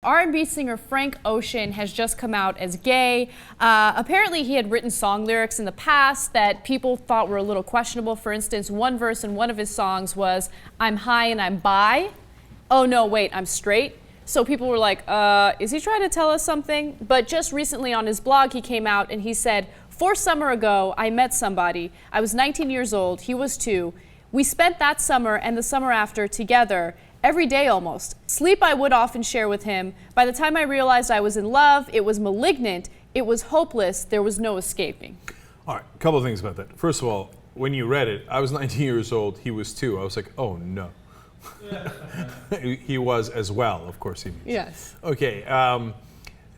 R&B singer Frank Ocean has just come out as gay. Apparently, he had written song lyrics in the past that people thought were a little questionable. For instance, one verse in one of his songs was, "I'm high and I'm bi. Oh no, wait, I'm straight." So people were like, is he trying to tell us something? But just recently on his blog, he came out and he said, 4 summers ago, I met somebody. I was 19 years old, he was 2. We spent that summer and the summer after together, every day almost. Sleep I would often share with him. By the time I realized I was in love, it was malignant, it was hopeless, there was no escaping. All right, a couple of things about that. First of all, when you read it, I was 19 years old, he was 2. I was like, oh no. He was as well, of course he means. Yes. Okay,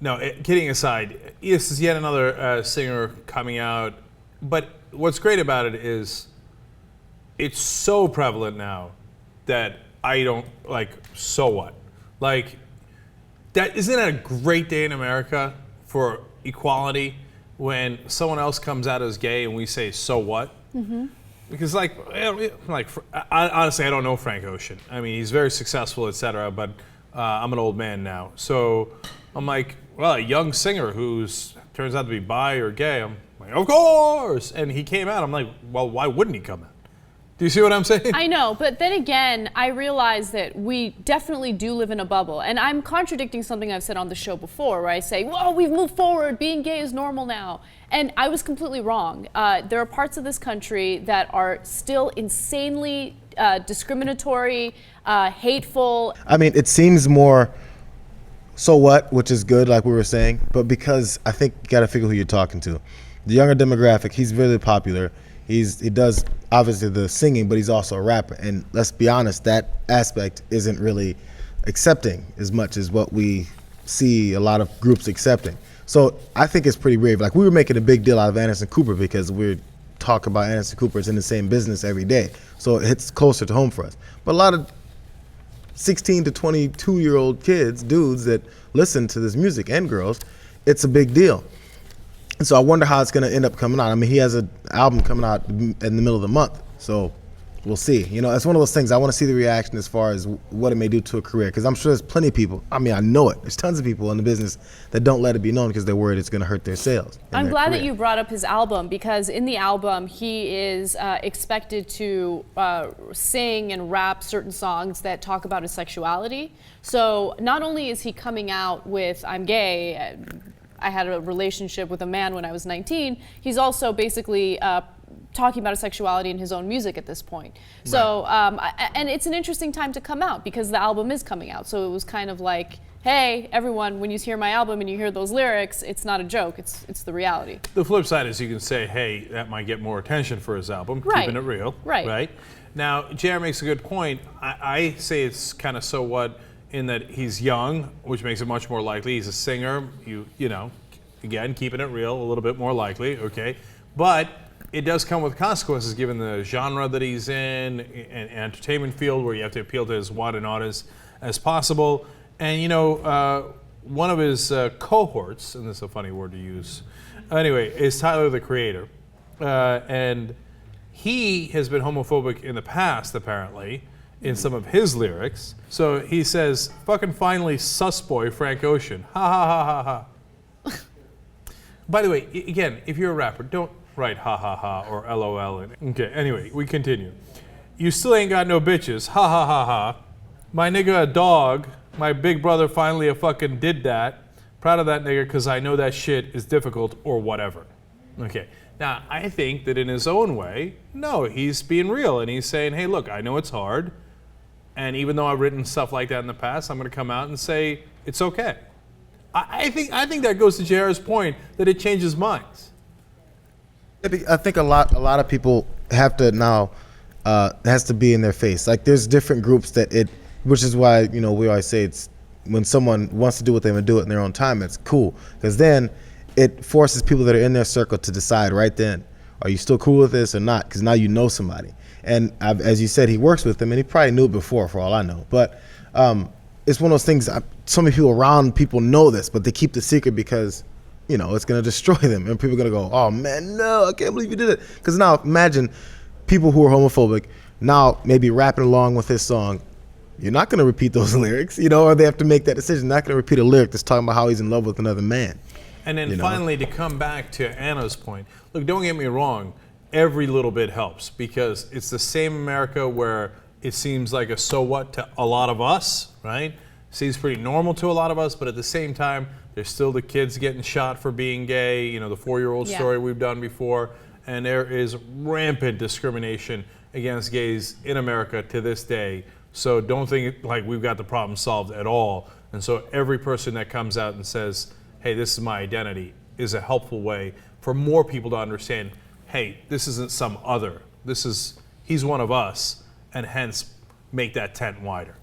no, kidding aside, this is yet another singer coming out, but what's great about it is it's so prevalent now that I don't, like, so what? Like, isn't that a great day in America for equality when someone else comes out as gay and we say, so what? Mm-hmm. Because honestly, I don't know Frank Ocean. I mean, he's very successful, etc. But I'm an old man now, so I'm like, well, a young singer who's turns out to be bi or gay. I'm like, of course. And he came out. I'm like, well, why wouldn't he come out? Do you see what I'm saying? I know, but then again, I realize that we definitely do live in a bubble. And I'm contradicting something I've said on the show before, where I say, whoa, we've moved forward, being gay is normal now. And I was completely wrong. There are parts of this country that are still insanely discriminatory, hateful. I mean, it seems more so what, which is good, like we were saying, but because I think you gotta figure who you're talking to. The younger demographic, he's really popular. He does obviously the singing, but he's also a rapper. And let's be honest, that aspect isn't really accepting as much as what we see a lot of groups accepting. So I think it's pretty brave. Like, we were making a big deal out of Anderson Cooper because we're talking about Anderson Cooper. It's in the same business every day. So it hits closer to home for us. But a lot of 16 to 22-year-old kids, dudes that listen to this music, and girls, it's a big deal. And so I wonder how it's going to end up coming out. I mean, he has an album coming out in the middle of the month, so we'll see. You know, it's one of those things. I want to see the reaction as far as what it may do to a career, because I'm sure there's plenty of people. I mean, I know it. There's tons of people in the business that don't let it be known because they're worried it's going to hurt their sales. I'm glad that you brought up his album, because in the album he is expected to sing and rap certain songs that talk about his sexuality. So not only is he coming out with "I'm gay," I had a relationship with a man when I was 19, he's also basically talking about his sexuality in his own music at this point. Right. So, and it's an interesting time to come out because the album is coming out. So it was kind of like, hey, everyone, when you hear my album and you hear those lyrics, it's not a joke, it's the reality. The flip side is you can say, hey, that might get more attention for his album, right. Keeping it real. Right. Now, JR makes a good point. I say it's kind of so what, in that he's young, which makes it much more likely. He's a singer, you know, again, keeping it real, a little bit more likely, okay? But it does come with consequences given the genre that he's in, an entertainment field where you have to appeal to as wide an audience as possible. And, you know, one of his cohorts, and this is a funny word to use, anyway, is Tyler, the Creator. And he has been homophobic in the past, apparently, in some of his lyrics. So he says, fucking finally, sus boy Frank Ocean. Ha ha ha ha ha. By the way, again, if you're a rapper, don't write ha ha ha or LOL in it. Okay, anyway, we continue. You still ain't got no bitches. Ha ha ha ha. My nigga a dog. My big brother finally a fucking did that. Proud of that nigga because I know that shit is difficult or whatever. Okay. Now, I think that in his own way, no, he's being real and he's saying, hey, look, I know it's hard. And even though I've written stuff like that in the past, I'm going to come out and say it's okay. I think that goes to JR's point that it changes minds. I think a lot of people have to now has to be in their face. Like, there's different groups which is why, you know, we always say it's when someone wants to do what they want to do it in their own time, it's cool, because then it forces people that are in their circle to decide right then, are you still cool with this or not? Because now you know somebody. And as you said, he works with them, and he probably knew it before, for all I know. But it's one of those things, so many people around people know this, but they keep the secret because, you know, it's going to destroy them. And people are going to go, oh, man, no, I can't believe you did it. Because now imagine people who are homophobic now maybe rapping along with his song, you're not going to repeat those lyrics, or they have to make that decision. Not going to repeat a lyric that's talking about how he's in love with another man. And then finally, to come back to Anna's point, look, don't get me wrong, every little bit helps, because it's the same America where it seems like a so what to a lot of us, right? Seems pretty normal to a lot of us, but at the same time, there's still the kids getting shot for being gay, the 4-year-old story we've done before, and there is rampant discrimination against gays in America to this day. So don't think like we've got the problem solved at all. And so every person that comes out and says, hey, this is my identity, is a helpful way for more people to understand, hey, this isn't some other. He's one of us, and hence make that tent wider.